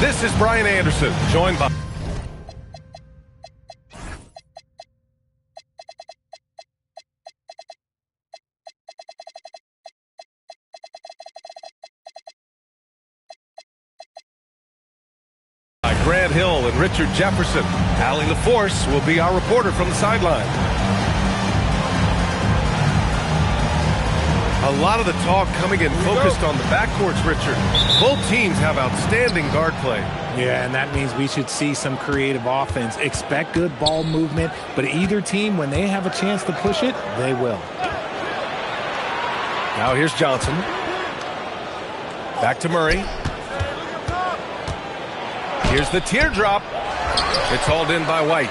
This is Brian Anderson, joined by Grant Hill and Richard Jefferson. Allie LaForce will be our reporter from the sideline. A lot of the talk coming in focused on the backcourts, Richard. Both teams have outstanding guard play. Yeah, and that means we should see some creative offense. Expect good ball movement, but either team, when they have a chance to push it, they will. Now here's Johnson. Back to Murray. Here's the teardrop. It's hauled in by White.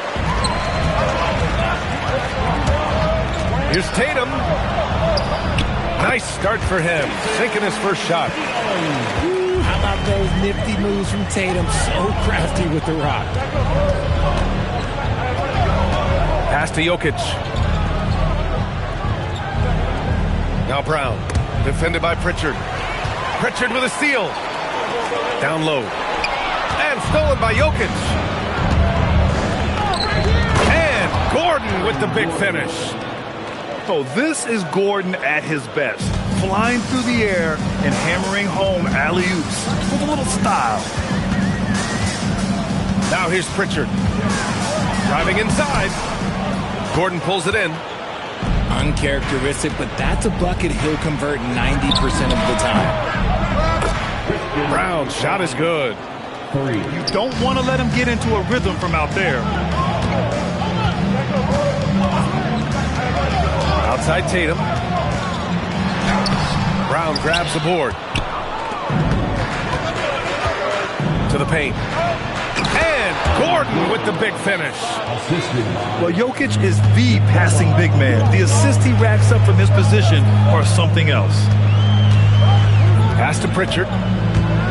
Here's Tatum. Nice start for him, sinking his first shot. How about those nifty moves from Tatum? So crafty with the rock. Pass to Jokic. Now Brown, defended by Pritchard. Pritchard with a steal. Down low. And stolen by Jokic. And Gordon with the big finish. So this is Gordon at his best, flying through the air and hammering home alley-oops with a little style. Now here's Pritchard. Driving inside. Gordon pulls it in. Uncharacteristic, but that's a bucket he'll convert 90% of the time. Brown's shot is good. You don't want to let him get into a rhythm from out there. Outside Tatum. Brown grabs the board. To the paint. And Gordon with the big finish. Well, Jokic is the passing big man. The assists he racks up from his position are something else. Pass to Pritchard.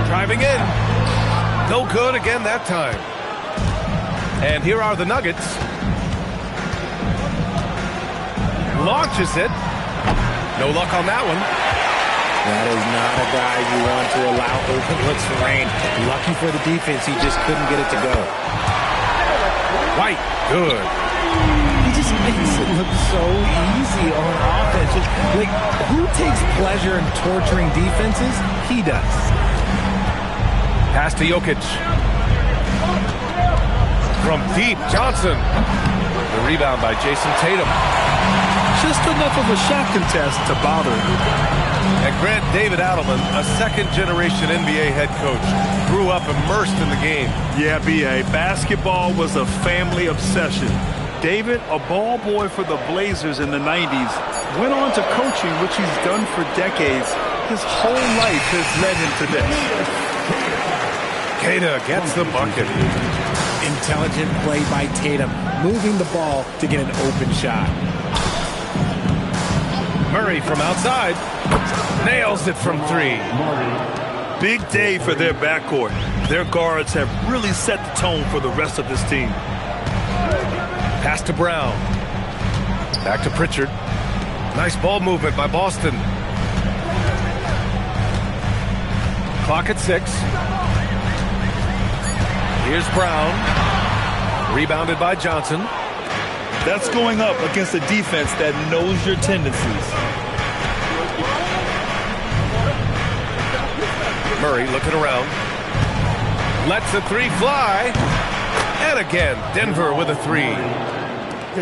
Driving in. No good again that time. And here are the Nuggets. Launches it. No luck on that one. That is not a guy you want to allow open looks to rain. Lucky for the defense, he just couldn't get it to go. White, good. He just makes it look so easy on offense. Just, like, who takes pleasure in torturing defenses? He does. Pass to Jokic. From deep, Johnson. The rebound by Jason Tatum. Just enough of a shot contest to bother him. And Grant David Adelman, a second-generation NBA head coach, grew up immersed in the game. Yeah, B.A., basketball was a family obsession. David, a ball boy for the Blazers in the 90s, went on to coaching, which he's done for decades. His whole life has led him to this. Queta gets the bucket. Intelligent play by Tatum, moving the ball to get an open shot. Murray from outside. Nails it from three. Big day for their backcourt. Their guards have really set the tone for the rest of this team. Pass to Brown. Back to Pritchard. Nice ball movement by Boston. Clock at 6. Here's Brown. Rebounded by Johnson. That's going up against a defense that knows your tendencies. Murray looking around. Lets the three fly. And again, Denver with a three.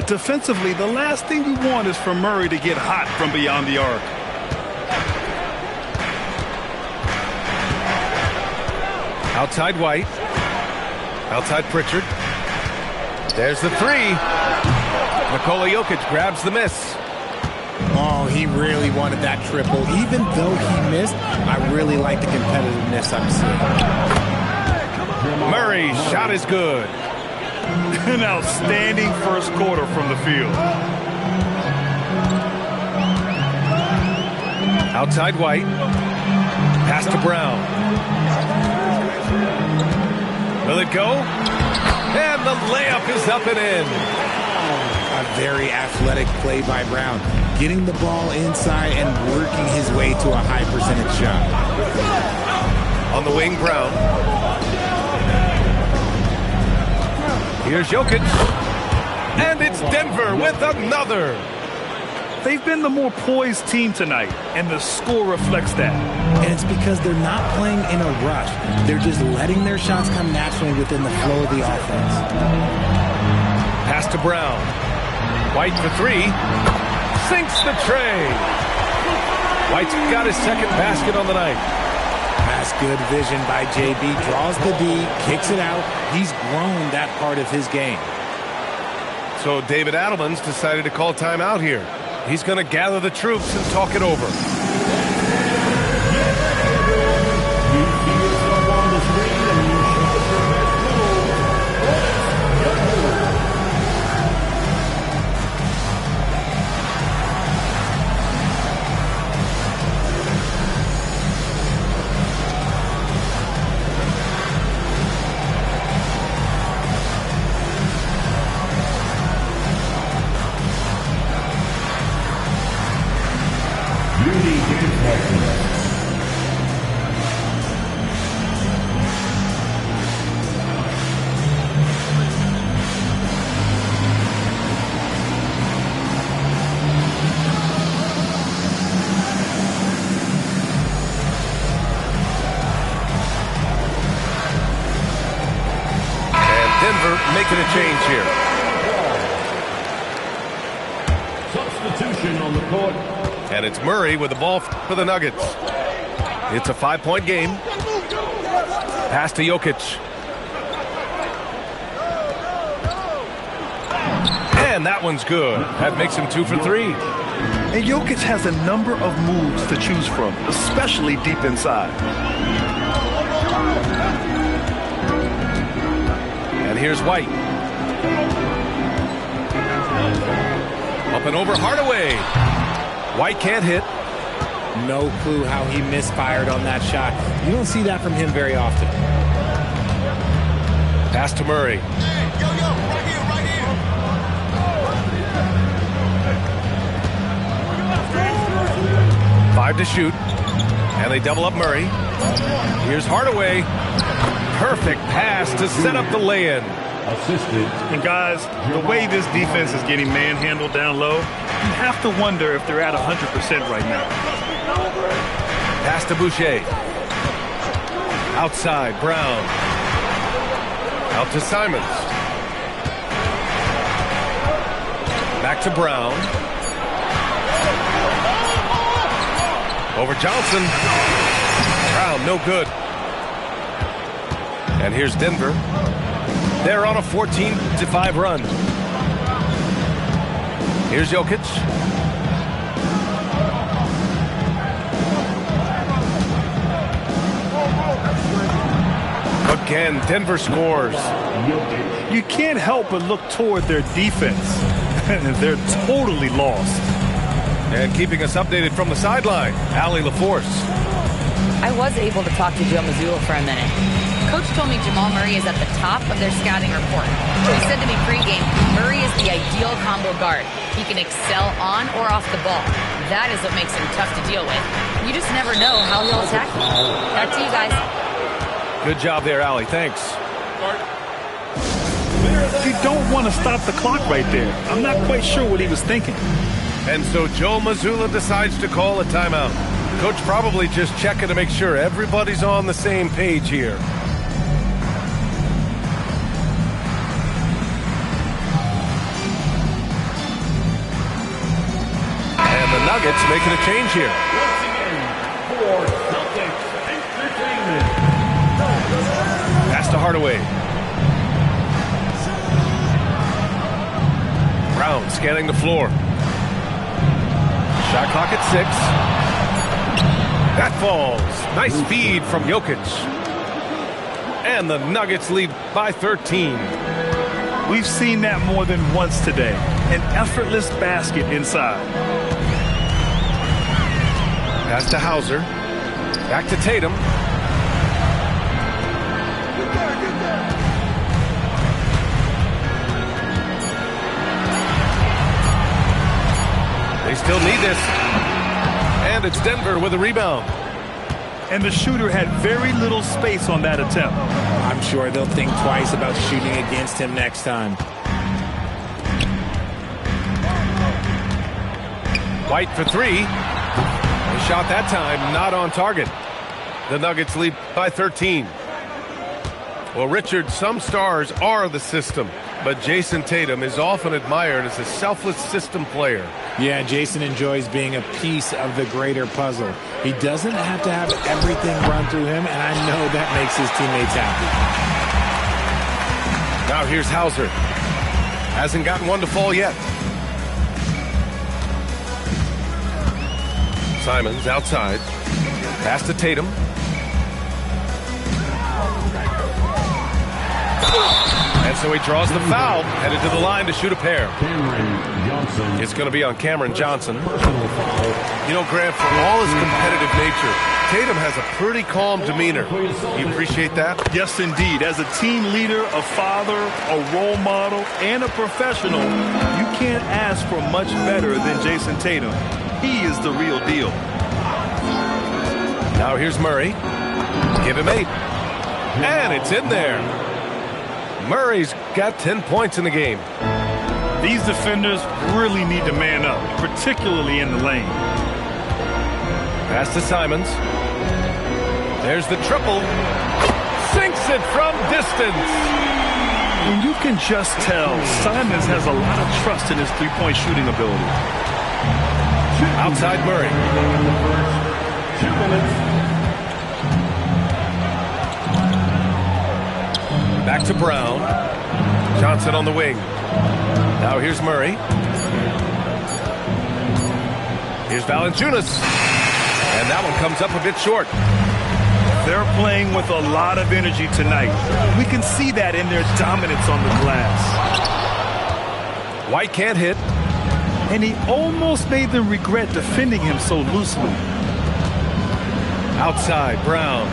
Defensively, the last thing you want is for Murray to get hot from beyond the arc. Outside White. Outside Pritchard. There's the three. Nikola Jokic grabs the miss. Oh, he really wanted that triple. Even though he missed, I really like the competitiveness I'm seeing. Murray's shot is good. An outstanding first quarter from the field. Outside White. Pass to Brown. Will it go? And the layup is up and in. A very athletic play by Brown, getting the ball inside and working his way to a high percentage shot. On the wing, Brown. Here's Jokic. And it's Denver with another. They've been the more poised team tonight, and the score reflects that. And it's because they're not playing in a rush. They're just letting their shots come naturally within the flow of the offense. Pass to Brown. White for three. Sinks the tray. White's got his second basket on the night. That's good vision by JB. Draws the D, kicks it out. He's grown that part of his game. So David Adelman's decided to call timeout here. He's going to gather the troops and talk it over. Denver making a change here. Substitution on the court. And it's Murray with the ball for the Nuggets. It's a 5-point game. Pass to Jokic. And that one's good. That makes him 2 for 3. And Jokic has a number of moves to choose from, especially deep inside. And here's White. Up and over Hardaway. White can't hit. No clue how he misfired on that shot. You don't see that from him very often. Pass to Murray. Hey, yo, right here. 5 to shoot. And they double up Murray. Here's Hardaway. Perfect pass to set up the lay-in. Assisted. And guys, the way this defense is getting manhandled down low, you have to wonder if they're at 100% right now. Pass to Boucher. Outside, Brown. Out to Simons. Back to Brown. Over Johnson. Brown, no good. And here's Denver. They're on a 14-5 run. Here's Jokic. Again, Denver scores. You can't help but look toward their defense. They're totally lost. And keeping us updated from the sideline, Allie LaForce. I was able to talk to Joe Mazzulla for a minute. Coach told me Jamal Murray is at the top of their scouting report. He said to me pregame, Murray is the ideal combo guard. He can excel on or off the ball. That is what makes him tough to deal with. You just never know how he'll attack you. Back to you guys. Good job there, Allie. Thanks. You don't want to stop the clock right there. I'm not quite sure what he was thinking. And so Joe Mazzulla decides to call a timeout. Coach probably just checking to make sure everybody's on the same page here. And the Nuggets making a change here. For Celtics Entertainment. Pass to Hardaway. Brown scanning the floor. Shot clock at 6. That falls. Nice feed from Jokic. And the Nuggets lead by 13. We've seen that more than once today. An effortless basket inside. Pass to Hauser. Back to Tatum. They still need this. And it's Denver with a rebound. and the shooter had very little space on that attempt. I'm sure they'll think twice about shooting against him next time. White for three. The shot that time not on target. The Nuggets lead by 13. Well, Richard, some stars are the system, but Jason Tatum is often admired as a selfless system player. Yeah, Jason enjoys being a piece of the greater puzzle. He doesn't have to have everything run through him, and I know that makes his teammates happy. Now here's Hauser. Hasn't gotten one to fall yet. Simons outside. Pass to Tatum. And so he draws the foul, headed to the line to shoot a pair. It's going to be on Cameron Johnson. You know, Grant, for all his competitive nature, Tatum has a pretty calm demeanor. You appreciate that? Yes, indeed. As a team leader, a father, a role model, and a professional, you can't ask for much better than Jason Tatum. He is the real deal. Now here's Murray. Give him 8. And it's in there. Murray's got 10 points in the game. These defenders really need to man up, particularly in the lane. Pass to Simons. There's the triple. Sinks it from distance. And you can just tell Simons has a lot of trust in his three-point shooting ability. Outside Murray. 2 minutes. Back to Brown. Johnson on the wing. Now here's Murray. Here's Valanciunas. And that one comes up a bit short. They're playing with a lot of energy tonight. We can see that in their dominance on the glass. White can't hit. And he almost made them regret defending him so loosely. Outside, Brown.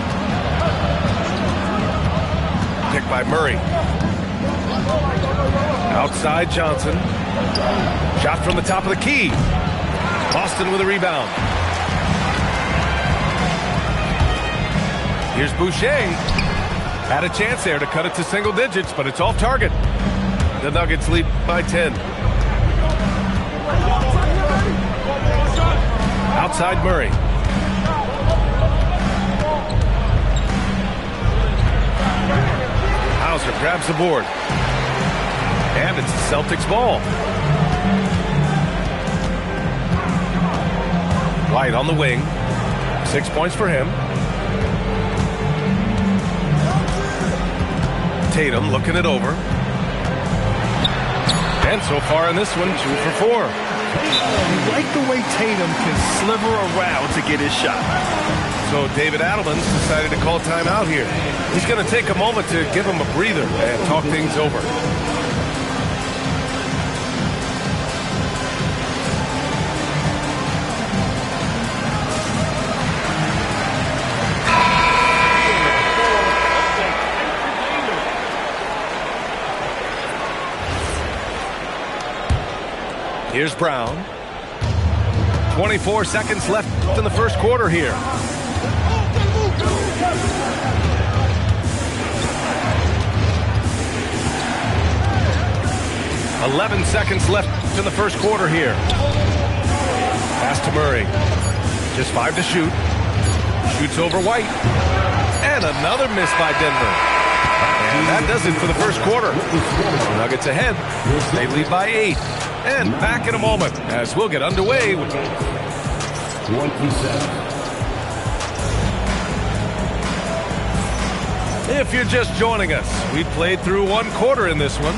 Picked by Murray. Outside, Johnson. Shot from the top of the key. Boston with a rebound. Here's Boucher. Had a chance there to cut it to single digits, but it's off target. The Nuggets lead by 10. Outside Murray. Hauser grabs the board. And it's the Celtics ball. White on the wing. 6 points for him. Tatum looking it over. And so far in this one, 2 for 4. I like the way Tatum can sliver around to get his shot. So David Adelman's decided to call timeout here. He's going to take a moment to give him a breather and talk things over. Here's Brown. 24 seconds left in the first quarter here. "11 seconds left in the first quarter here. Pass to Murray. Just 5 to shoot. Shoots over White. And another miss by Denver. And that does it for the first quarter. Nuggets ahead. They lead by 8. And back in a moment as we'll get underway with 27. If you're just joining us, we played through one quarter in this one.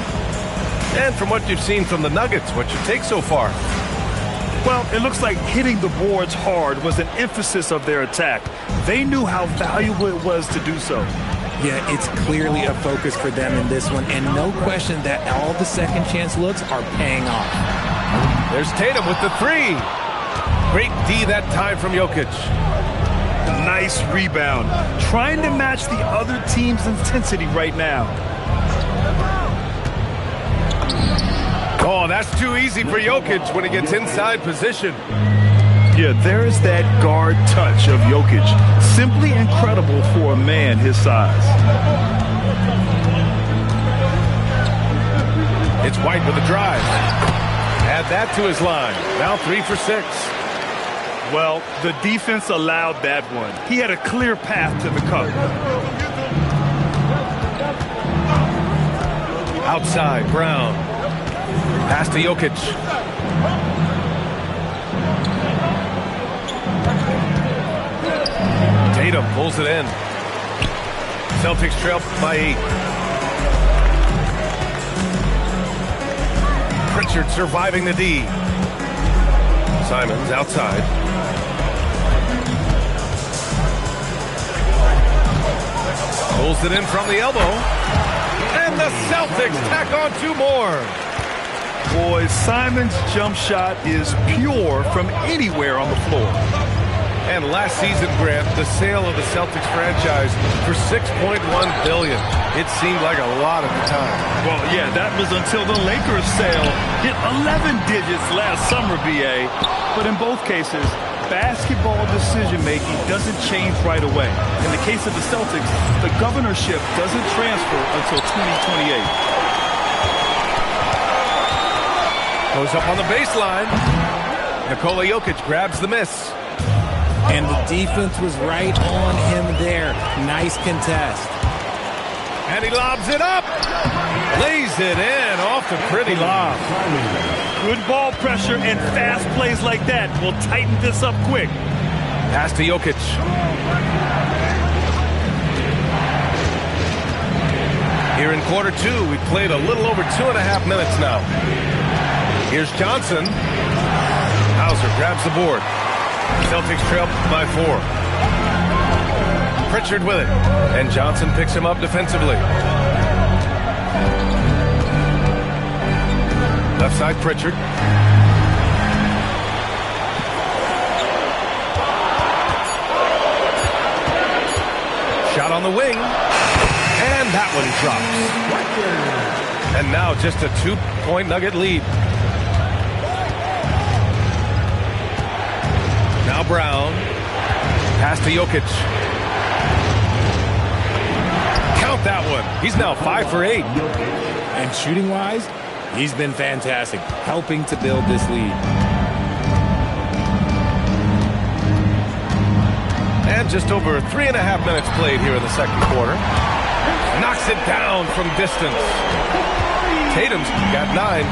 And from what you've seen from the Nuggets, what's your take so far? Well, it looks like hitting the boards hard was an emphasis of their attack. They knew how valuable it was to do so. Yeah, it's clearly a focus for them in this one, and no question that all the second chance looks are paying off. There's Tatum with the 3. Great D that time from Jokic. Nice rebound. Trying to match the other team's intensity right now. Oh, that's too easy for Jokic when he gets inside position. Yeah, there's that guard touch of Jokic. Simply incredible for a man his size. It's White with a drive. Add that to his line. Now 3 for 6. Well, the defense allowed that one. He had a clear path to the cup. Outside, Brown. Pass to Jokic. Tatum pulls it in. Celtics trail by 8. Pritchard surviving the D. Simons outside. Pulls it in from the elbow. And the Celtics tack on 2 more. Boy, Simon's jump shot is pure from anywhere on the floor. And last season, Grant, the sale of the Celtics franchise for $6.1 billion. It seemed like a lot at the time. Well, yeah, that was until the Lakers sale hit 11 digits last summer, BA. But in both cases, basketball decision-making doesn't change right away. In the case of the Celtics, the governorship doesn't transfer until 2028. Goes up on the baseline. Nikola Jokic grabs the miss. And the defense was right on him there. Nice contest. And he lobs it up. Lays it in off the pretty lob. Good ball pressure and fast plays like that will tighten this up quick. Pass to Jokic. Here in quarter 2, we played a little over 2.5 minutes now. Here's Johnson. Hauser grabs the board. Celtics trail by 4. Pritchard with it. And Johnson picks him up defensively. Left side, Pritchard. Shot on the wing. And that one drops. And now just a 2-point Nugget lead. Now Brown. Pass to Jokic. Count that one. He's now 5 for 8. And shooting-wise, he's been fantastic, helping to build this lead. And just over 3.5 minutes played here in the second quarter. Knocks it down from distance. Tatum's got 9.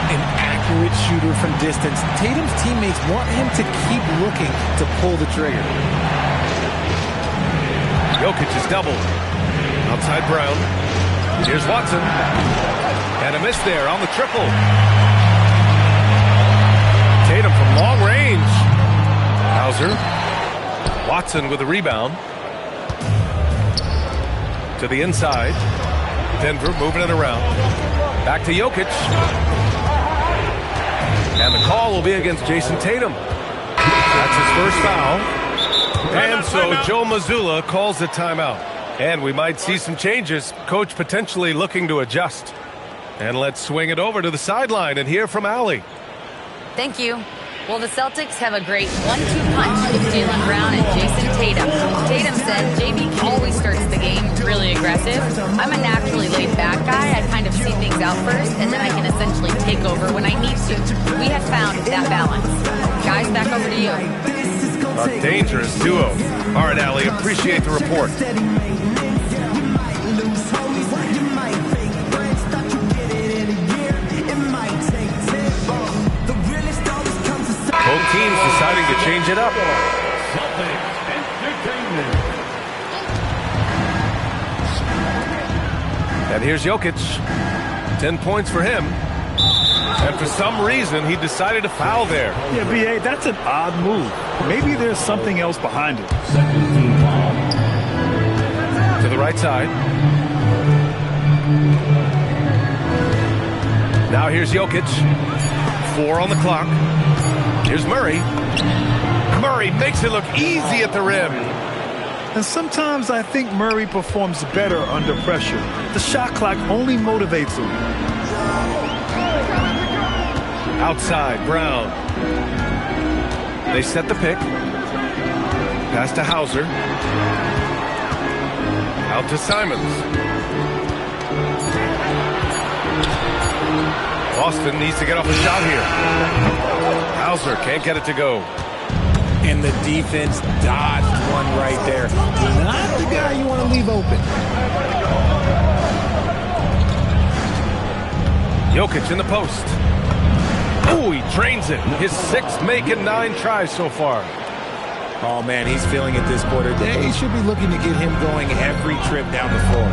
An accurate shooter from distance. Tatum's teammates want him to keep looking to pull the trigger. Jokic is doubled. Outside Brown. Here's Watson. And a miss there on the triple. Tatum from long range. Hauser. Watson with the rebound. To the inside. Denver moving it around. Back to Jokic. And the call will be against Jason Tatum. That's his first foul. And so Joe Mazzulla calls the timeout. And we might see some changes. Coach potentially looking to adjust. And let's swing it over to the sideline and hear from Allie. Thank you. Well, the Celtics have a great 1-2 punch with Jaylen Brown and Jason Tatum. Tatum said JB always starts the game really aggressive. I'm a naturally laid-back guy. I kind of see things out first, and then I can essentially take over when I need to. We have found that balance. Guys, back over to you. A dangerous duo. All right, Allie, appreciate the report. Both teams deciding to change it up. And here's Jokic. 10 points for him. And for some reason, he decided to foul there. Yeah, B.A., that's an odd move. Maybe there's something else behind it. To the right side. Now here's Jokic. 4 on the clock. Here's Murray. Murray makes it look easy at the rim. And sometimes I think Murray performs better under pressure. The shot clock only motivates him. Outside, Brown. They set the pick. Pass to Hauser. Out to Simons. Boston needs to get off a shot here. Hauser can't get it to go. And the defense dodged one right there. Not the guy you want to leave open. Jokic in the post. Oh, he drains it. His 6th make in 9 tries so far. Oh, man, he's feeling it this quarter. They should be looking to get him going every trip down the floor.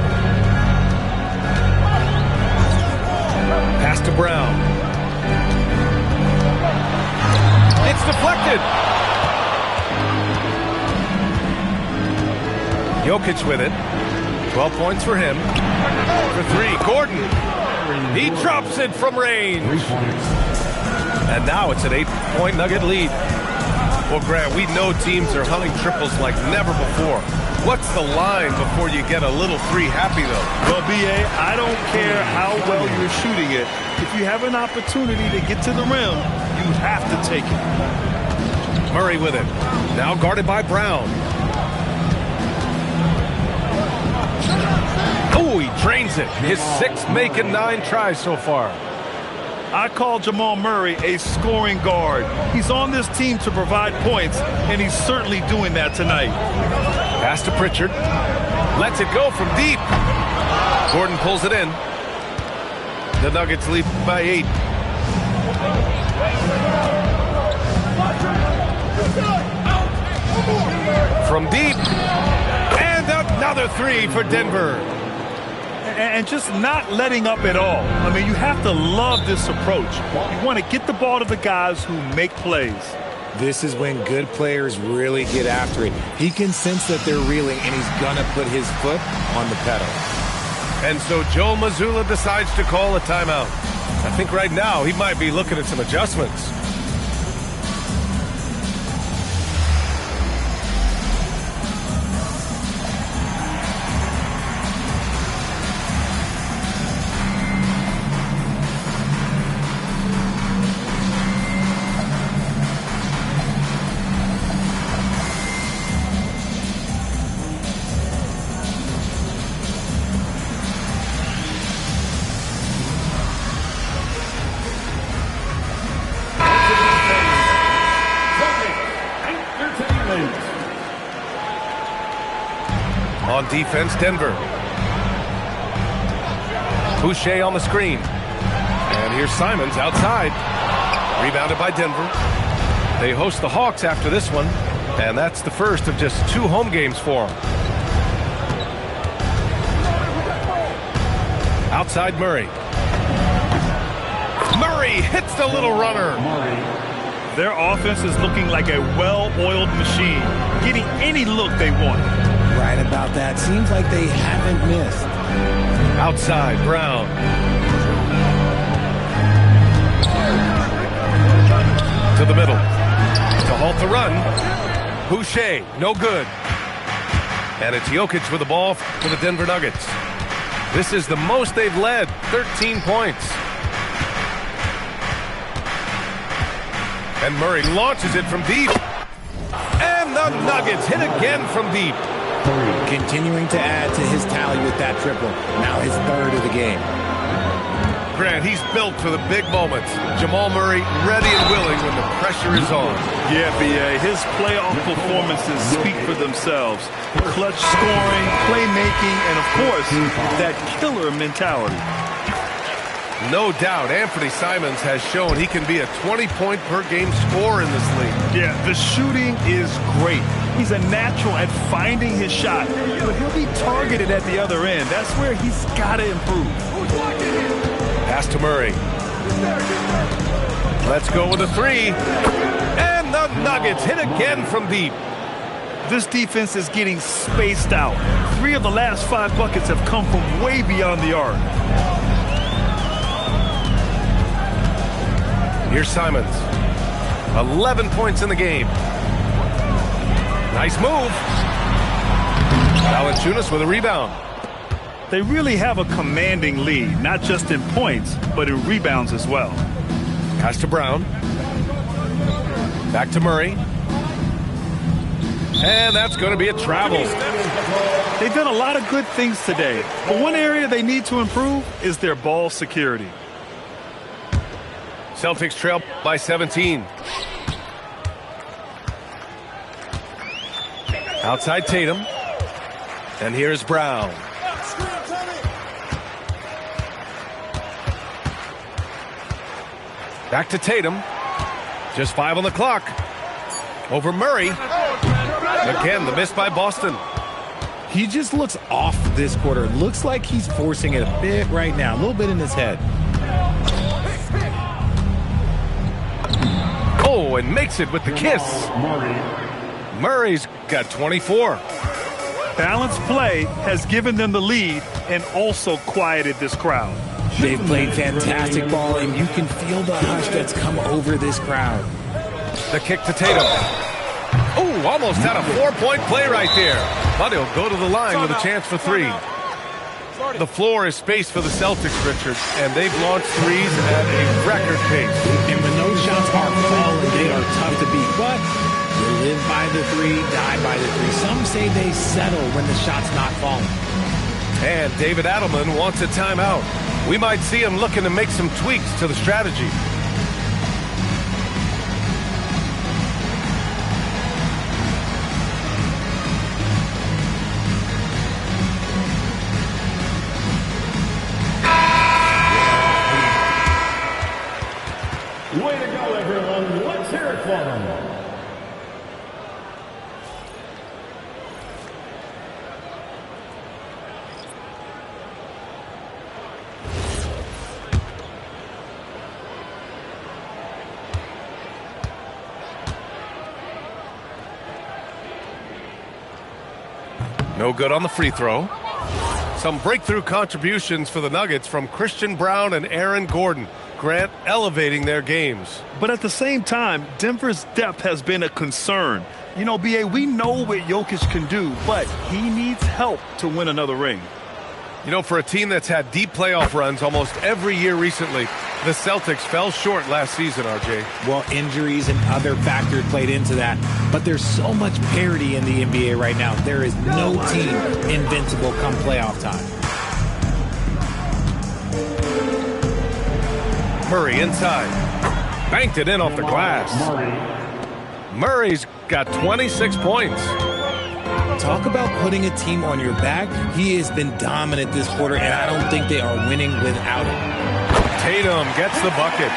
Pass to Brown. It's deflected. Jokic with it. 12 points for him. For 3, Gordon. He drops it from range. And now it's an 8-point Nugget lead. Well, Grant, we know teams are hunting triples like never before. What's the line before you get a little 3 happy, though? Well, B.A., I don't care how well you're shooting it. If you have an opportunity to get to the rim, you have to take it. Murray with it. Now guarded by Brown. Oh, he drains it. His 6th make in 9 tries so far. I call Jamal Murray a scoring guard. He's on this team to provide points, and he's certainly doing that tonight. Pass to Pritchard. Lets it go from deep. Gordon pulls it in. The Nuggets lead by 8. From deep. And another 3 for Denver. And just not letting up at all. I mean, you have to love this approach. You want to get the ball to the guys who make plays. This is when good players really get after it. He can sense that they're reeling, and he's going to put his foot on the pedal. And so Joe Mazzulla decides to call a timeout. I think right now he might be looking at some adjustments. On defense, Denver. Boucher on the screen. And here's Simons outside. Rebounded by Denver. They host the Hawks after this one. And that's the first of just 2 home games for them. Outside Murray. Murray hits the little runner. Their offense is looking like a well-oiled machine, getting any look they want. Right about that. Seems like they haven't missed. Outside, Brown. To the middle. To halt the run. Boucher, no good. And it's Jokic with the ball for the Denver Nuggets. This is the most they've led, 13 points. And Murray launches it from deep. And the Nuggets hit again from deep. Continuing to add to his tally with that triple. Now his 3rd of the game. Grant, he's built for the big moments. Jamal Murray ready and willing when the pressure is on. Yeah, B.A., his playoff performances speak for themselves. Clutch scoring, playmaking, and of course, that killer mentality. No doubt, Anthony Simons has shown he can be a 20-point-per-game scorer in this league. Yeah, the shooting is great. He's a natural at finding his shot, but he'll be targeted at the other end. That's where he's got to improve. Pass to Murray. Let's go with a 3. And the Nuggets hit again from deep. This defense is getting spaced out. 3 of the last 5 buckets have come from way beyond the arc. Here's Simons. 11 points in the game. Nice move. Valanciunas with a rebound. They really have a commanding lead, not just in points, but in rebounds as well. Pass to Brown. Back to Murray. And that's going to be a travel. They've done a lot of good things today, but one area they need to improve is their ball security. Celtics trail by 17. Outside Tatum. And here's Brown. Back to Tatum. Just 5 on the clock. Over Murray. Again, the miss by Boston. He just looks off this quarter. Looks like he's forcing it a bit right now. A little bit in his head. Oh, and makes it with the kiss. Murray's got 24. Balanced play has given them the lead and also quieted this crowd. They've played fantastic ball, and you can feel the hush that's come over this crowd. The kick to Tatum. Oh, almost had a 4-point play right there. But he'll go to the line with a chance for 3. The floor is space for the Celtics, Richard, and they've launched threes at a record pace. And when those shots are falling, they are tough to beat. But they live by the 3, die by the 3. Some say they settle when the shot's not falling. And David Adelman wants a timeout. We might see him looking to make some tweaks to the strategy. Way to go, everyone. Let's hear it for them. No good on the free throw. Some breakthrough contributions for the Nuggets from Christian Brown and Aaron Gordon. Grant elevating their games. But at the same time, Denver's depth has been a concern. You know, B.A., we know what Jokic can do, but he needs help to win another ring. You know, for a team that's had deep playoff runs almost every year recently, the Celtics fell short last season, RJ. Well, injuries and other factors played into that. But there's so much parity in the NBA right now. There is no team invincible come playoff time. Murray inside. Banked it in off the glass. Murray's got 26 points. Talk about putting a team on your back. He has been dominant this quarter, and I don't think they are winning without him. Tatum gets the bucket.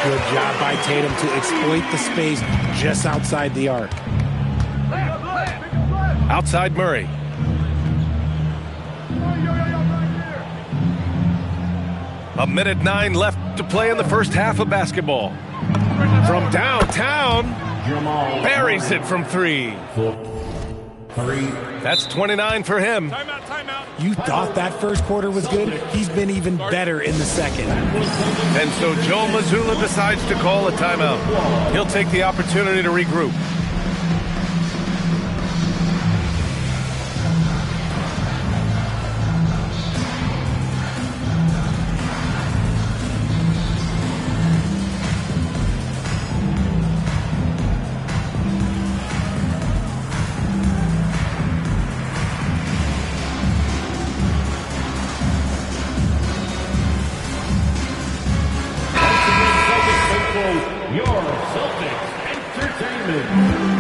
Good job by Tatum to exploit the space just outside the arc. Outside Murray. A minute 9 left to play in the first half of basketball. From downtown, buries it from 3. That's 29 for him. You thought that first quarter was good? He's been even better in the second. And so Joe Mazzulla decides to call a timeout. He'll take the opportunity to regroup.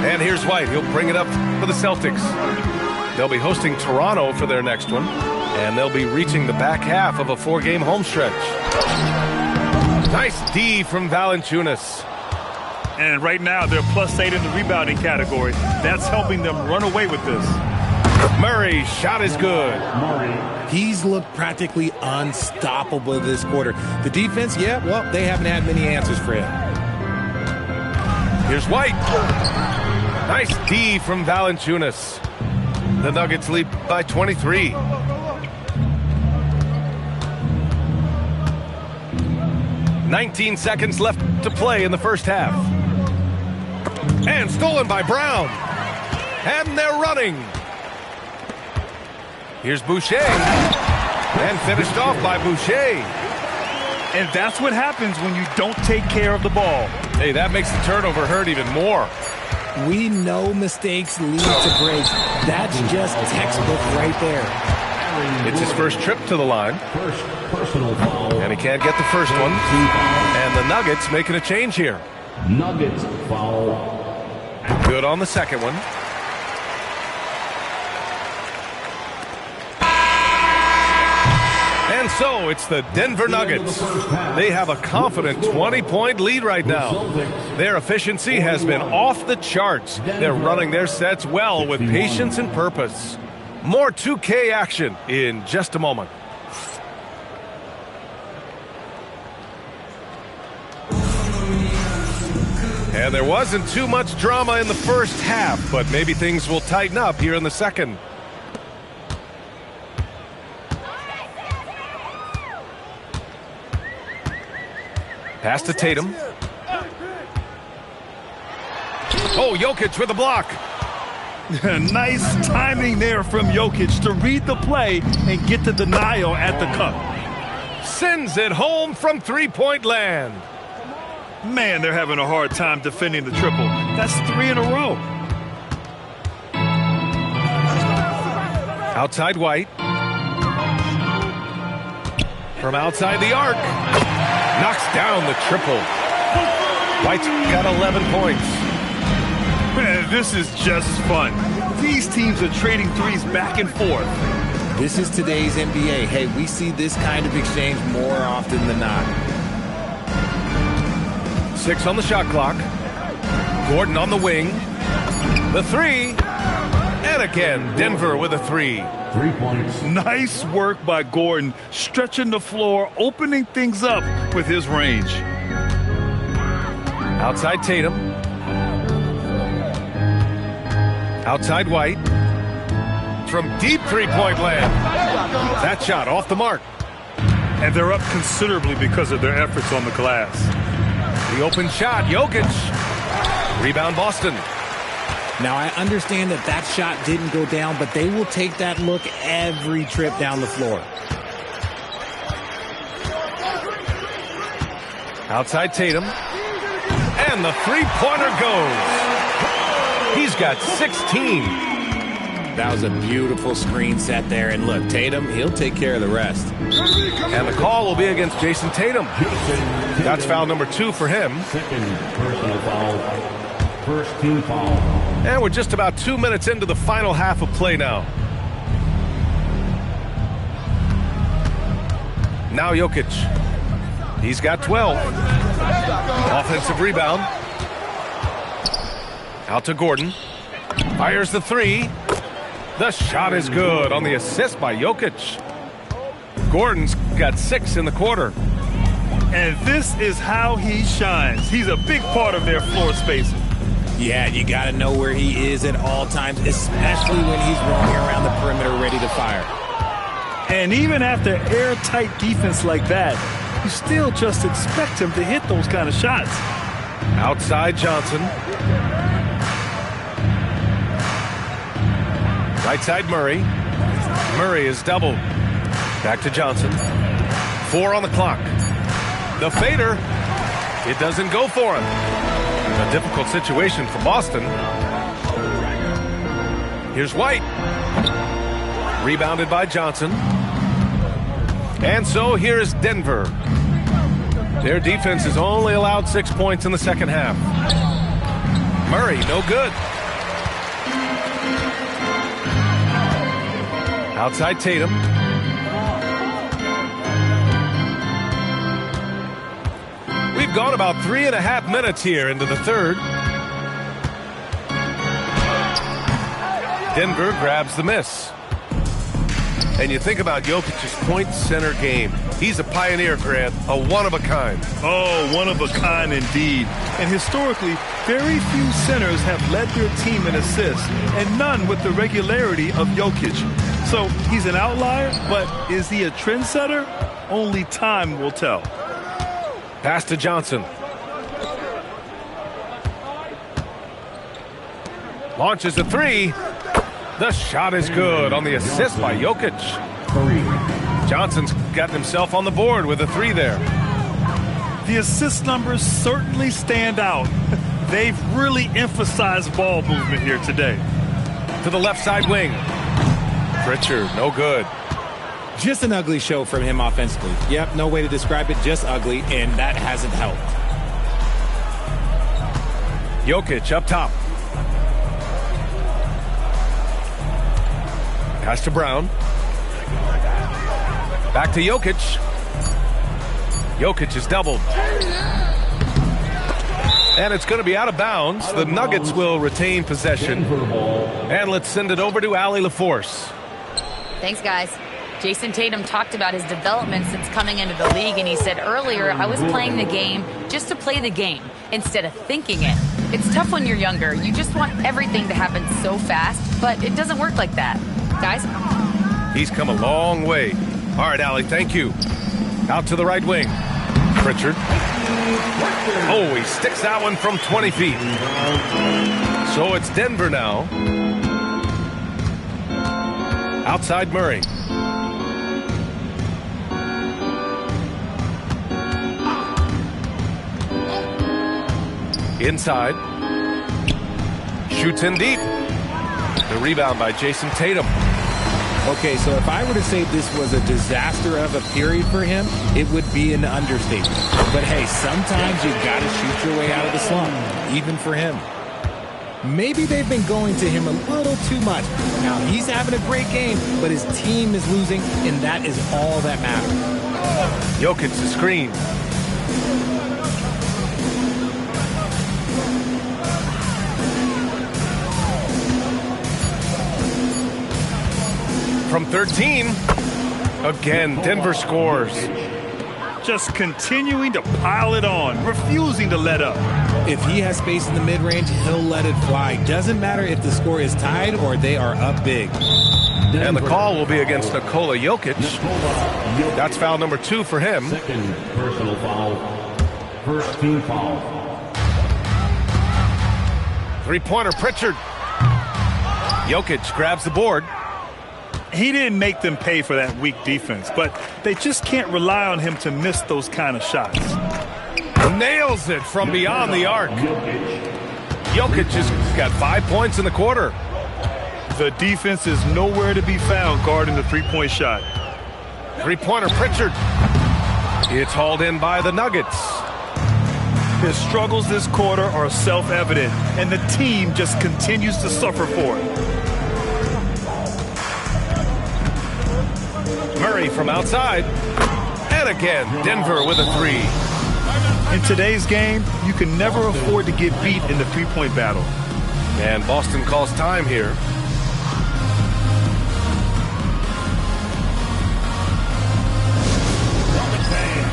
And here's White. He'll bring it up for the Celtics. They'll be hosting Toronto for their next one, and they'll be reaching the back half of a 4-game home stretch. Nice D from Valanciunas. And right now, they're +8 in the rebounding category. That's helping them run away with this. Murray's shot is good. He's looked practically unstoppable this quarter. The defense, yeah, well, they haven't had many answers for him. Here's White. Nice D from Valanciunas. The Nuggets lead by 23. "19 seconds left to play in the first half. And stolen by Brown. And they're running. Here's Boucher. And finished off by Boucher. And that's what happens when you don't take care of the ball. Hey, that makes the turnover hurt even more. We know mistakes lead to breaks. That's just textbook right there. It's his first trip to the line. First personal foul. And he can't get the first one. And the Nuggets making a change here. Nuggets foul. Good on the second one. And so it's the Denver Nuggets. They have a confident 20-point lead right now. Their efficiency has been off the charts. They're running their sets well with patience and purpose. More 2K action in just a moment. And there wasn't too much drama in the first half, but maybe things will tighten up here in the second. Pass to Tatum. Oh, Jokic with a block. Nice timing there from Jokic to read the play and get the denial at the cup. Sends it home from three-point land. Man, they're having a hard time defending the triple. That's 3 in a row. Outside White. From outside the arc. Knocks down the triple. White's got 11 points. Man, this is just fun. These teams are trading threes back and forth. This is today's NBA. Hey, we see this kind of exchange more often than not. 6 on the shot clock. Gordon on the wing. The three. And again, Denver with a 3. 3 points. Nice work by Gordon, stretching the floor, opening things up with his range. Outside Tatum. Outside White. From deep three-point land. That shot off the mark. And they're up considerably because of their efforts on the glass. The open shot, Jokic. Rebound Boston. Now, I understand that that shot didn't go down, but they will take that look every trip down the floor. Outside Tatum. And the three-pointer goes. He's got 16. That was a beautiful screen set there. And look, Tatum, he'll take care of the rest. And the call will be against Jason Tatum. That's foul number 2 for him. Second personal foul. First team foul. And we're just about 2 minutes into the final half of play now. Now Jokic. He's got 12. Offensive rebound. Out to Gordon. Fires the 3. The shot is good on the assist by Jokic. Gordon's got 6 in the quarter. And this is how he shines. He's a big part of their floor spacing. Yeah, you got to know where he is at all times, especially when he's roaming around the perimeter ready to fire. And even after airtight defense like that, you still just expect him to hit those kind of shots. Outside Johnson. Right side Murray. Murray is doubled. Back to Johnson. 4 on the clock. The fader. It doesn't go for him. A difficult situation for Boston. Here's White. Rebounded by Johnson. And so here's Denver. Their defense has only allowed 6 points in the second half. Murray, no good. Outside Tatum. We've gone about 3.5 minutes here into the third. Denver grabs the miss. And you think about Jokic's point center game. He's a pioneer, Grant, a one-of-a-kind. Oh, one-of-a-kind indeed. And historically, very few centers have led their team in assists, and none with the regularity of Jokic. So he's an outlier, but is he a trendsetter? Only time will tell. Pass to Johnson. Launches a 3. The shot is good on the assist by Jokic. Johnson's gotten himself on the board with a 3 there. The assist numbers certainly stand out. They've really emphasized ball movement here today. To the left side wing. Pritchard, no good. Just an ugly show from him offensively. Yep, no way to describe it, just ugly, and that hasn't helped. Jokic up top. Pass to Brown. Back to Jokic. Jokic is doubled. And it's going to be out of bounds. The Nuggets will retain possession. And let's send it over to Allie LaForce. Thanks, guys. Jason Tatum talked about his development since coming into the league, and he said earlier, I was playing the game just to play the game instead of thinking it. It's tough when you're younger. You just want everything to happen so fast, but it doesn't work like that. Guys? He's come a long way. All right, Allie, thank you. Out to the right wing. Pritchard. Oh, he sticks that one from 20 feet. So it's Denver now. Outside Murray. Inside. Shoots in deep. The rebound by Jason Tatum. Okay, so if I were to say this was a disaster of a period for him, it would be an understatement. But hey, sometimes you gotta shoot your way out of the slump, even for him. Maybe they've been going to him a little too much. Now, he's having a great game, but his team is losing, and that is all that matters. Jokic to screen. From 13. Again, Denver scores. Just continuing to pile it on, refusing to let up. If he has space in the mid-range, he'll let it fly. Doesn't matter if the score is tied or they are up big. And the call will be against Nikola Jokic. That's foul number 2 for him. Second personal foul. First team foul. Three-pointer, Pritchard. Jokic grabs the board. He didn't make them pay for that weak defense, but they just can't rely on him to miss those kind of shots. Nails it from beyond the arc. Jokic has got 5 points in the quarter. The defense is nowhere to be found guarding the three-point shot. Three-pointer, Pritchard. It's hauled in by the Nuggets. His struggles this quarter are self-evident, and the team just continues to suffer for it. Murray from outside. And again, Denver with a 3. In today's game, you can never afford to get beat in the three-point battle. And Boston calls time here.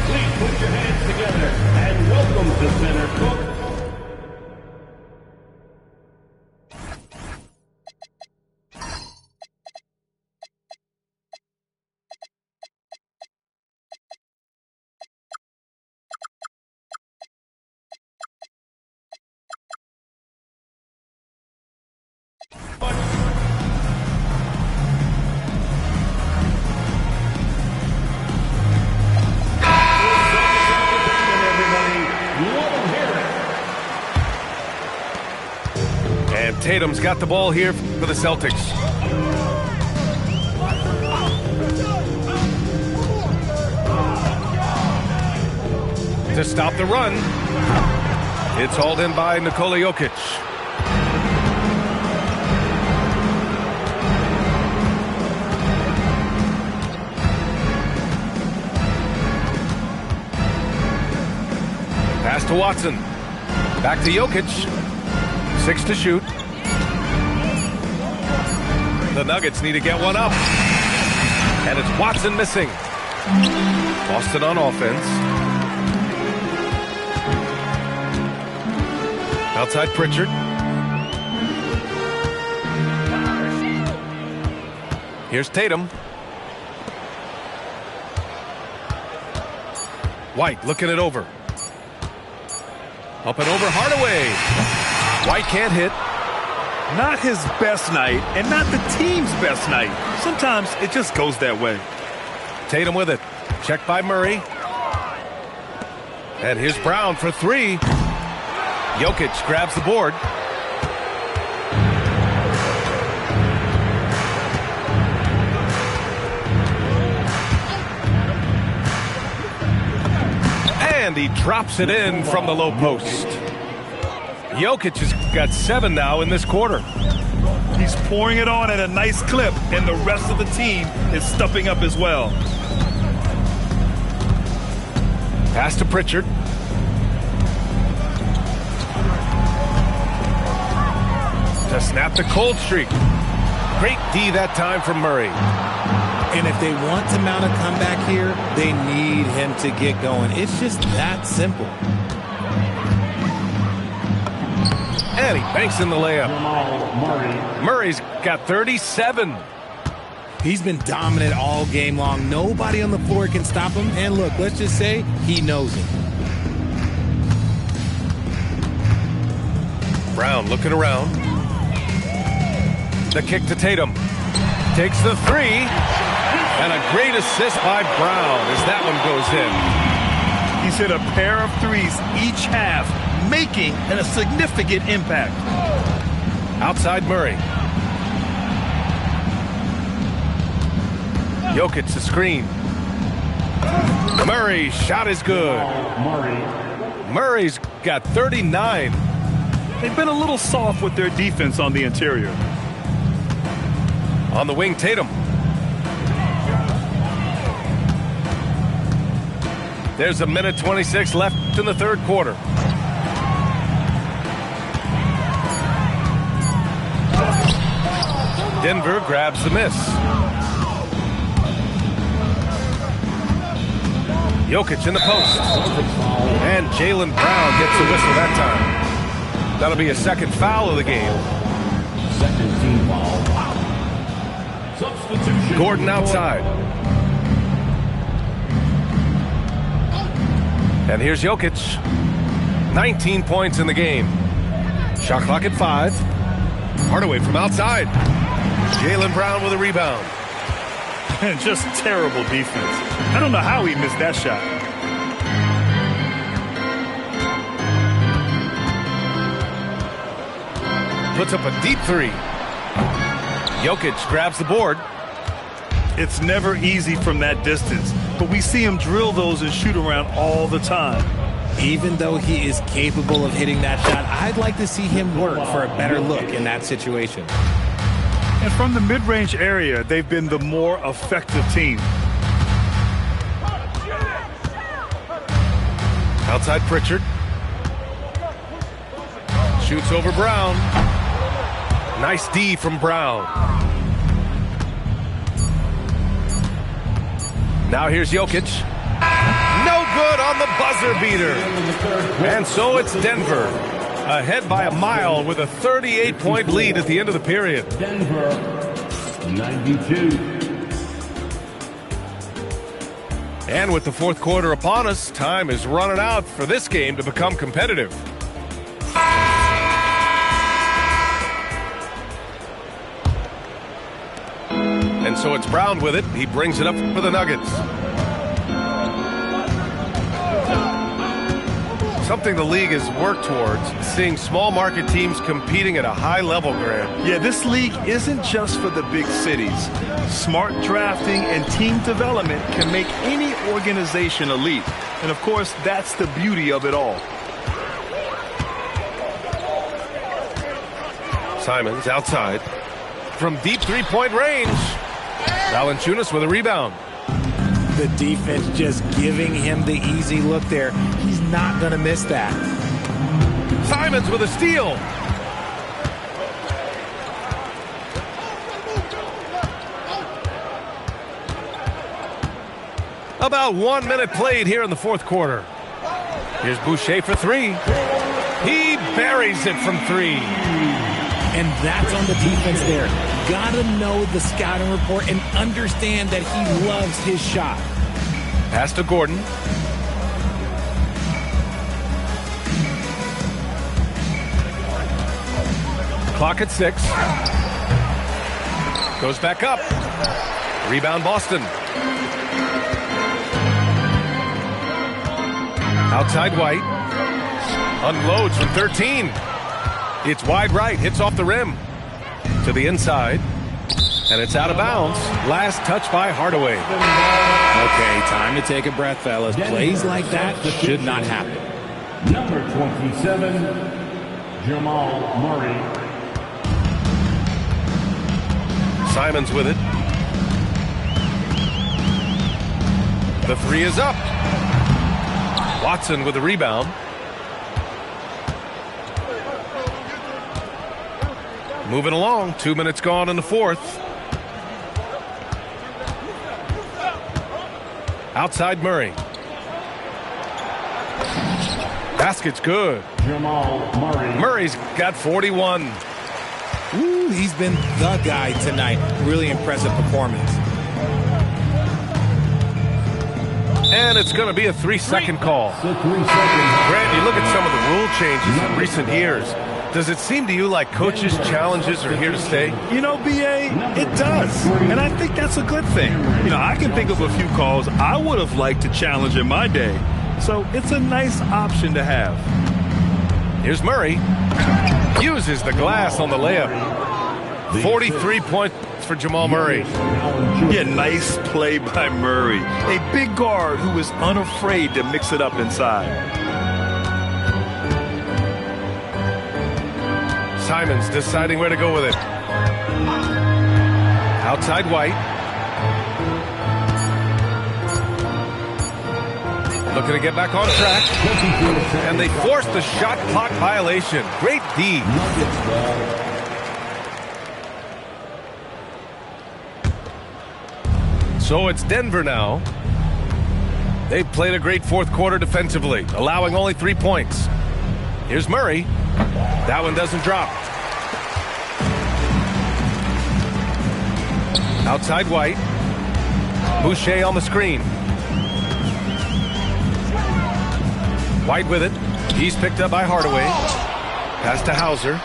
Please put your hands together and welcome to center court. Tatum's got the ball here for the Celtics. To stop the run. It's hauled in by Nikola Jokic. Pass to Watson. Back to Jokic. 6 to shoot. The Nuggets need to get one up. And it's Watson missing. Boston on offense. Outside Pritchard. Here's Tatum. White looking it over. Up and over Hardaway. White can't hit. Not his best night, and not the team's best night. Sometimes it just goes that way. Tatum with it. Checked by Murray. And here's Brown for 3. Jokic grabs the board. And he drops it in from the low post. Jokic has got 7 now in this quarter. He's pouring it on at a nice clip, and the rest of the team is stepping up as well. Pass to Pritchard. To snap the cold streak. Great D that time from Murray. And if they want to mount a comeback here, they need him to get going. It's just that simple. And he banks in the layup. Murray's got 37. He's been dominant all game long. Nobody on the floor can stop him. And look, let's just say he knows it. Brown looking around. The kick to Tatum. Takes the three. And a great assist by Brown as that one goes in. He's hit a pair of threes each half, making a significant impact. Outside Murray. Jokic the screen. Murray's shot is good. Murray's got 39. They've been a little soft with their defense on the interior. On the wing, Tatum. There's a minute 26 left in the third quarter. Denver grabs the miss. Jokic in the post. And Jaylen Brown gets a whistle that time. That'll be a second foul of the game. Second team foul. Substitution. Gordon outside. And here's Jokic. 19 points in the game. Shot clock at 5. Hardaway from outside. Jaylen Brown with a rebound. And just terrible defense. I don't know how he missed that shot. Puts up a deep three. Jokic grabs the board. It's never easy from that distance, but we see him drill those and shoot around all the time. Even though he is capable of hitting that shot, I'd like to see him work for a better look in that situation. And from the mid-range area, they've been the more effective team. Outside Pritchard. Shoots over Brown. Nice D from Brown. Now here's Jokic. No good on the buzzer beater. And so it's Denver ahead by a mile with a 38-point lead at the end of the period. Denver, 92. And with the fourth quarter upon us, time is running out for this game to become competitive. And so it's Brown with it. He brings it up for the Nuggets. Something the league has worked towards, seeing small market teams competing at a high level, Grant. Yeah, this league isn't just for the big cities. Smart drafting and team development can make any organization elite. And of course, that's the beauty of it all. Simons outside. From deep three-point range. Valanciunas with a rebound. The defense just giving him the easy look there. He's not going to miss that. Simons with a steal. About 1 minute played here in the fourth quarter. Here's Boucher for three. He buries it from three. And that's on the defense there. Gotta know the scouting report and understand that he loves his shot. Pass to Gordon. Clock at 6. Goes back up. Rebound Boston. Outside White. Unloads from 13. It's wide right, hits off the rim. To the inside. And it's out of bounds. Last touch by Hardaway. Okay, time to take a breath, fellas. Plays like that should not happen. Number 27, Jamal Murray. Simons with it. The three is up. Watson with the rebound. Moving along. 2 minutes gone in the fourth. Outside Murray. Basket's good. Jamal Murray. Murray's got 41. Ooh, he's been the guy tonight. Really impressive performance. And it's going to be a 3-second call. So 3 seconds. Grant, you look at some of the rule changes in recent years. Does it seem to you like coaches' challenges are here to stay? You know, B.A., it does. And I think that's a good thing. You know, I can think of a few calls I would have liked to challenge in my day. So it's a nice option to have. Here's Murray. Uses the glass on the layup. 43 points for Jamal Murray. Yeah, nice play by Murray. A big guard who is unafraid to mix it up inside. Simons deciding where to go with it. Outside White. Looking to get back on track. And they force the shot clock violation. Great D. So it's Denver now. They've played a great fourth quarter defensively, allowing only 3 points. Here's Murray. That one doesn't drop. Outside White. Boucher on the screen. White with it. He's picked up by Hardaway. Pass to Hauser.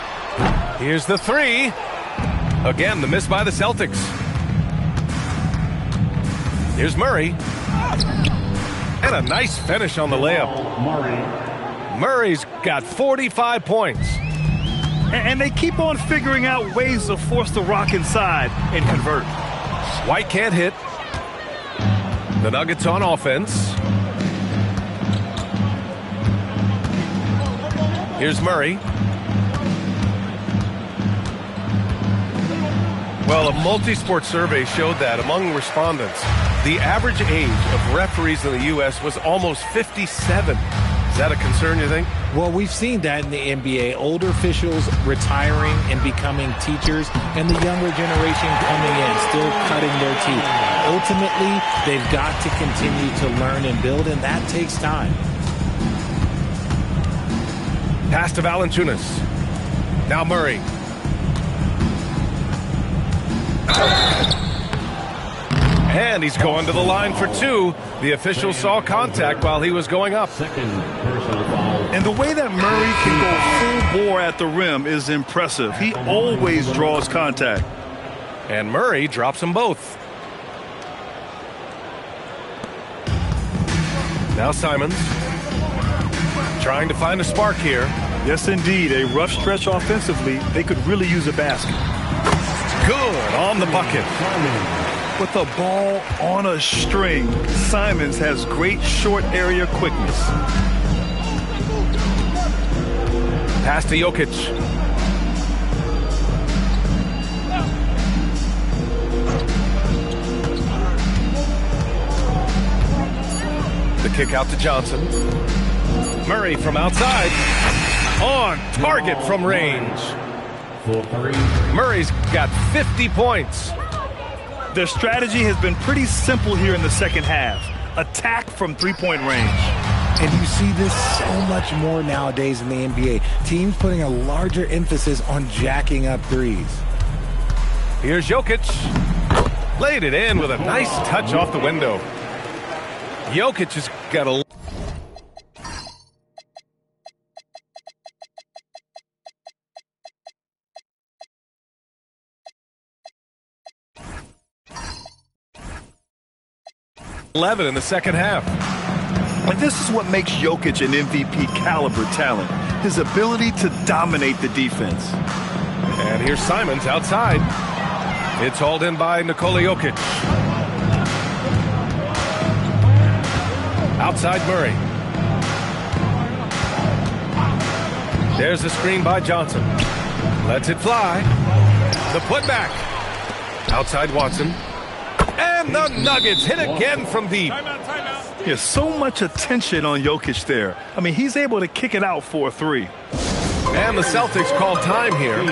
Here's the three. Again, the miss by the Celtics. Here's Murray. And a nice finish on the layup. Murray's got 45 points. And they keep on figuring out ways to force the rock inside and convert. White can't hit. The Nuggets on offense. Here's Murray. Well, a multi-sport survey showed that among respondents, the average age of referees in the U.S. was almost 57. Is that a concern, you think? Well, we've seen that in the NBA. Older officials retiring and becoming teachers, and the younger generation coming in, still cutting their teeth. Ultimately, they've got to continue to learn and build, and that takes time. Pass to Valanciunas. Now Murray. And he's going to the line for two. The official saw contact while he was going up. And the way that Murray can go full bore at the rim is impressive. He always draws contact. And Murray drops them both. Now Simons. Trying to find a spark here. Yes, indeed. A rough stretch offensively. They could really use a basket. Good on the bucket. With the ball on a string, Simons has great short area quickness. Pass to Jokic. The kick out to Johnson. Murray from outside. On target from range. Murray's got 50 points. Their strategy has been pretty simple here in the second half. Attack from three-point range. And you see this so much more nowadays in the NBA. Teams putting a larger emphasis on jacking up threes. Here's Jokic. Laid it in with a nice touch off the window. Jokic has got a... in the second half. And this is what makes Jokic an MVP caliber talent. his ability to dominate the defense. And here's Simons outside. It's hauled in by Nikola Jokic. Outside Murray. There's the screen by Johnson. Lets it fly. The putback. Outside Watson. And the Nuggets hit again from deep. There's so much attention on Jokic there. I mean, he's able to kick it out for a three. And the Celtics call time here.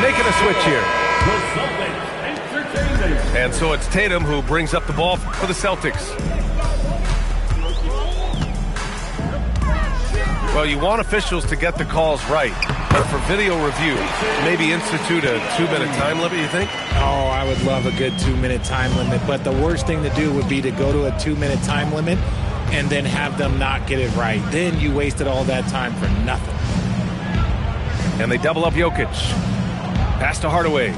Making a switch here. And so it's Tatum who brings up the ball for the Celtics. Well, you want officials to get the calls right, but for video review, maybe institute a 2-minute time limit, you think? Oh, I would love a good 2-minute time limit, but the worst thing to do would be to go to a 2-minute time limit and then have them not get it right. Then you wasted all that time for nothing. And they double up Jokic. Pass to Hardaway.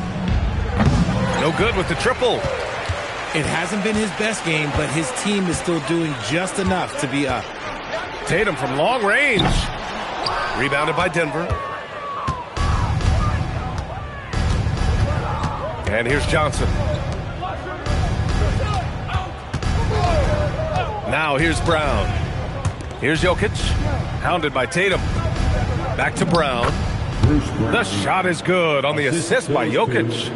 No good with the triple. It hasn't been his best game, but his team is still doing just enough to be up. Tatum from long range. Rebounded by Denver. And here's Johnson. Now here's Brown. Here's Jokic. Hounded by Tatum. Back to Brown. The shot is good on the assist by Jokic.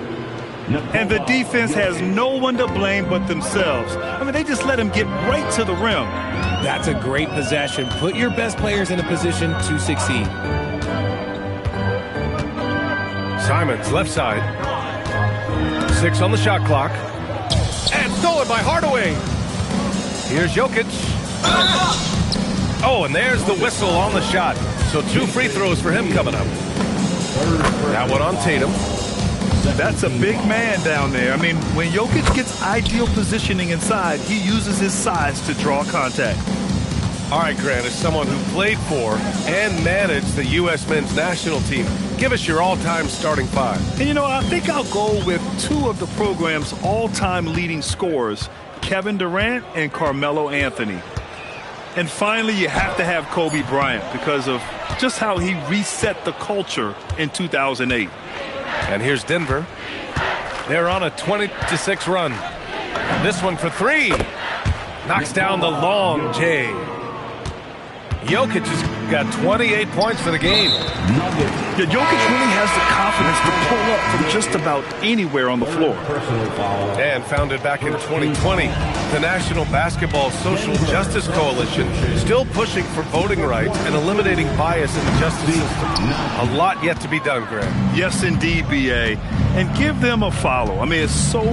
And the defense has no one to blame but themselves. I mean, they just let him get right to the rim. That's a great possession. Put your best players in a position to succeed. Simons, left side. 6 on the shot clock. And stolen by Hardaway. Here's Jokic. Oh, and there's the whistle on the shot. So 2 free throws for him coming up. That one on Tatum. That's a big man down there. I mean, when Jokic gets ideal positioning inside, he uses his size to draw contact. All right, Grant, as someone who played for and managed the U.S. men's national team, give us your all-time starting 5. And, you know, I think I'll go with 2 of the program's all-time leading scorers, Kevin Durant and Carmelo Anthony. And finally, you have to have Kobe Bryant because of just how he reset the culture in 2008. And here's Denver. They're on a 20-6 run. This one for 3. Knocks down the long J. Jokic has got 28 points for the game. Yeah, Jokic really has the confidence to pull up from just about anywhere on the floor. And founded back in 2020, the National Basketball Social Justice Coalition, still pushing for voting rights and eliminating bias in the justice system. A lot yet to be done, Grant. Yes, indeed, B.A. And give them a follow. I mean, it's so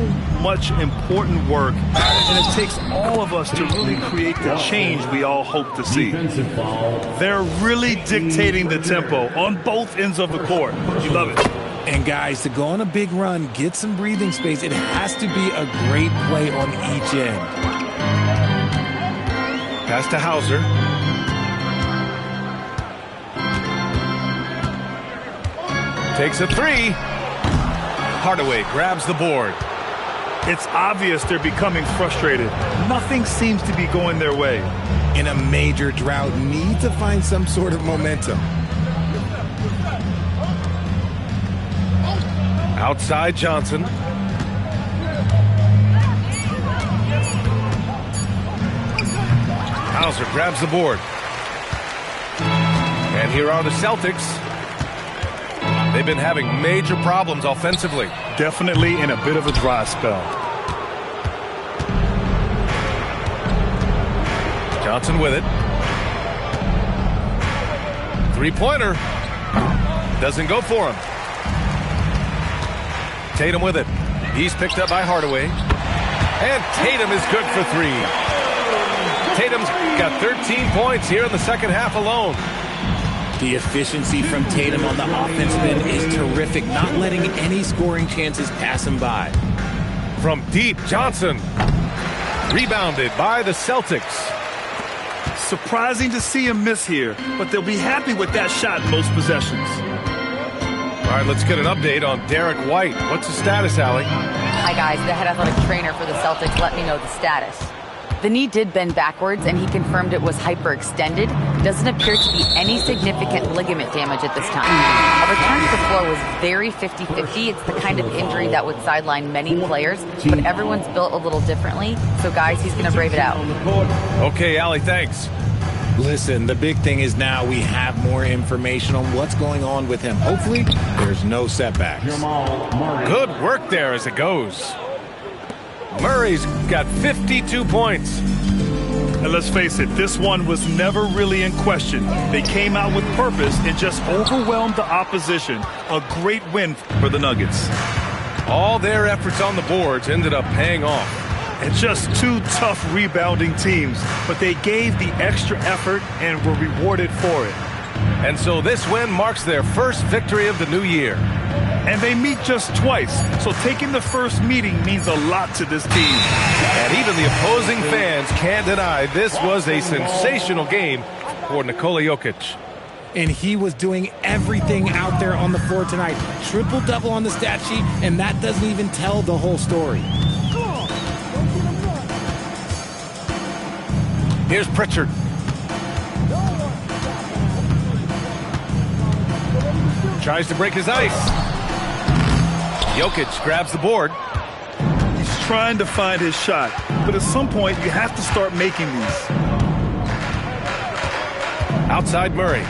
much important work, and it takes all of us to really create the change we all hope to see. They're really dictating the tempo on both ends of the court. You love it. And guys, to go on a big run, get some breathing space, it has to be a great play on each end. Pass to Hauser. Takes a 3. Hardaway grabs the board. It's obvious they're becoming frustrated. Nothing seems to be going their way. In a major drought, need to find some sort of momentum. Outside Johnson. Hauser grabs the board. And here are the Celtics. They've been having major problems offensively. Definitely in a bit of a dry spell. Johnson with it. 3-pointer. Doesn't go for him. Tatum with it. He's picked up by Hardaway. And Tatum is good for 3. Tatum's got 13 points here in the second half alone. The efficiency from Tatum on the offensive end is terrific, not letting any scoring chances pass him by. From deep, Johnson. Rebounded by the Celtics. Surprising to see him miss here, but they'll be happy with that shot most possessions. All right, let's get an update on Derek White. What's the status, Allie? Hi, guys. The head athletic trainer for the Celtics let me know the status. The knee did bend backwards, and he confirmed it was hyperextended. Doesn't appear to be any significant ligament damage at this time. A return to the floor was very 50-50. It's the kind of injury that would sideline many players, but everyone's built a little differently. So, guys, he's going to brave it out. Okay, Allie, thanks. Listen, the big thing is now we have more information on what's going on with him. Hopefully, there's no setbacks. Good work there as it goes. Murray's got 52 points. And let's face it, this one was never really in question. They came out with purpose and just overwhelmed the opposition. A great win for the Nuggets. All their efforts on the boards ended up paying off. And just two tough rebounding teams, but they gave the extra effort and were rewarded for it. And so this win marks their first victory of the new year. And they meet just twice, so taking the first meeting means a lot to this team. And even the opposing fans can't deny this was a sensational game for Nikola Jokic. And he was doing everything out there on the floor tonight. Triple-double on the stat sheet, and that doesn't even tell the whole story. Here's Pritchard. Tries to break his ice. Jokic grabs the board. He's trying to find his shot, but at some point you have to start making these. Outside Murray.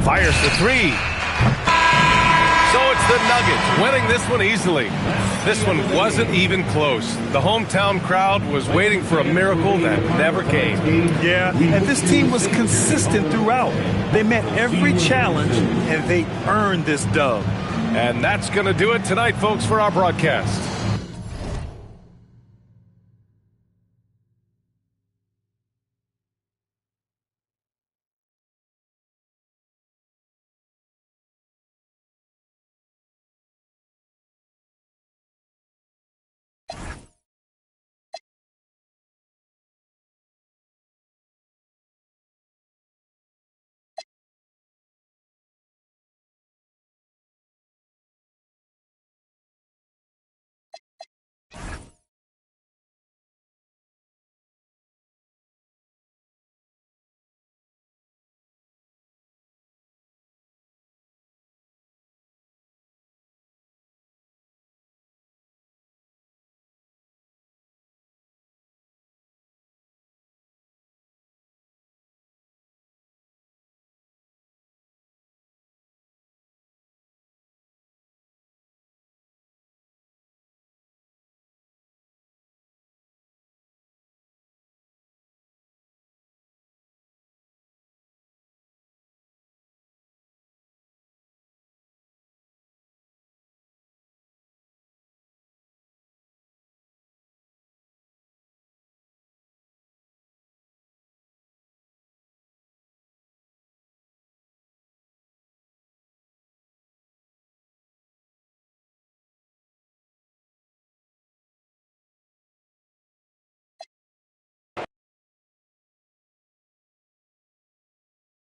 Fires the three. So it's the Nuggets winning this one easily. This one wasn't even close. The hometown crowd was waiting for a miracle that never came. Yeah, and this team was consistent throughout. They met every challenge, and they earned this dub. And that's going to do it tonight, folks, for our broadcast.